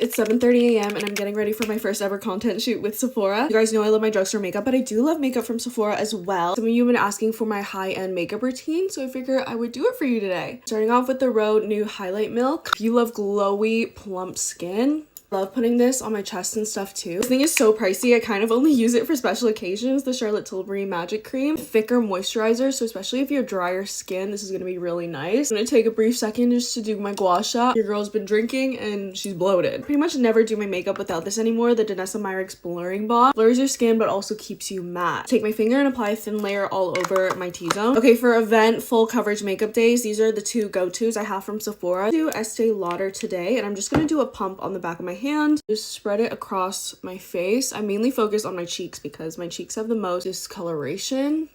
It's 7:30 a.m. and I'm getting ready for my first ever content shoot with Sephora. You guys know I love my drugstore makeup, but I do love makeup from Sephora as well. Some of you have been asking for my high-end makeup routine, so I figure I would do it for you today. Starting off with the Rhode New Highlight Milk. If you love glowy, plump skin, love putting this on my chest and stuff too. This thing is so pricey. I kind of only use it for special occasions. The Charlotte Tilbury Magic Cream. Thicker moisturizer, so especially if you have drier skin, this is going to be really nice. I'm going to take a brief second just to do my gua sha. Your girl's been drinking and she's bloated. Pretty much never do my makeup without this anymore. The Danessa Myricks Blurring Balm. Blurs your skin but also keeps you matte. Take my finger and apply a thin layer all over my T-zone. Okay, for event full coverage makeup days, these are the two go-tos I have from Sephora. Do Estee Lauder today, and I'm just going to do a pump on the back of my hand. Just spread it across my face. I mainly focus on my cheeks because my cheeks have the most discoloration,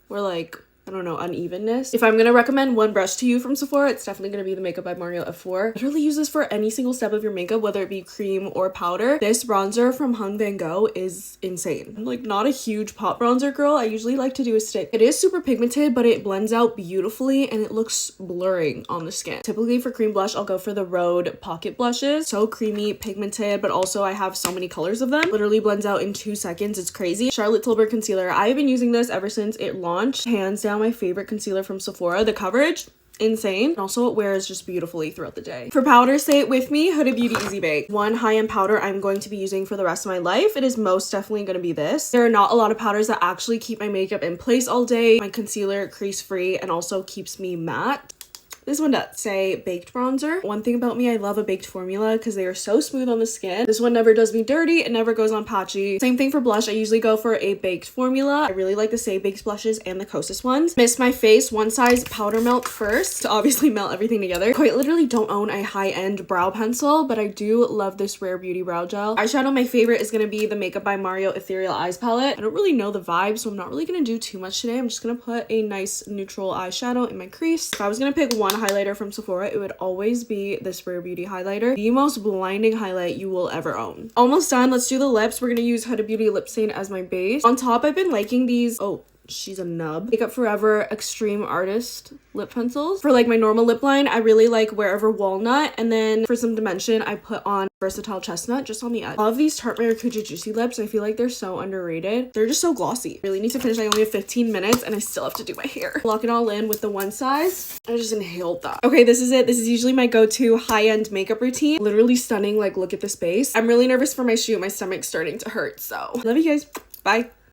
or like, I don't know, unevenness. If I'm gonna recommend one brush to you from Sephora, it's definitely gonna be the Makeup by Mario F4. Literally use this for any single step of your makeup, whether it be cream or powder. This bronzer from Hung Van Gogh is insane. I'm like not a huge pop bronzer girl. I usually like to do a stick. It is super pigmented, but it blends out beautifully and it looks blurring on the skin. Typically for cream blush, I'll go for the Rhode Pocket Blushes. So creamy, pigmented, but also I have so many colors of them. Literally blends out in 2 seconds. It's crazy. Charlotte Tilbury Concealer. I've been using this ever since it launched. Hands down my favorite concealer from Sephora. The coverage, insane. And also it wears just beautifully throughout the day. For powder, stay it with me. Huda Beauty Easy Bake. One high-end powder I'm going to be using for the rest of my life. It is most definitely going to be this. There are not a lot of powders that actually keep my makeup in place all day. My concealer crease free and also keeps me matte. This one does say baked bronzer. One thing about me, I love a baked formula because they are so smooth on the skin. This one never does me dirty. It never goes on patchy. Same thing for blush. I usually go for a baked formula. I really like the Say Baked blushes and the Kosas ones. Mist My Face one size powder melt first to obviously melt everything together. I quite literally don't own a high-end brow pencil, but I do love this Rare Beauty brow gel. Eyeshadow, my favorite is going to be the Makeup by Mario Ethereal Eyes palette. I don't really know the vibe, so I'm not really going to do too much today. I'm just going to put a nice neutral eyeshadow in my crease. If I was going to pick one highlighter from Sephora, it would always be this Rare Beauty highlighter. The most blinding highlight you will ever own. Almost done. Let's do the lips. We're going to use Huda Beauty Lip Stain as my base. On top, I've been liking these. Oh, she's a nub. Makeup Forever Extreme Artist lip pencils. For like my normal lip line, I really like Wherever Walnut, and then for some dimension, I put on Versatile Chestnut just on the edge. I love these Tarte Maracuja Juicy lips. I feel like they're so underrated. They're just so glossy. Really need to finish. I only have 15 minutes and I still have to do my hair. Lock it all in with the one size. I just inhaled that. Okay, this is it. This is usually my go-to high-end makeup routine. Literally stunning. Like, look at this base. I'm really nervous for my shoot. My stomach's starting to hurt, so love you guys. Bye.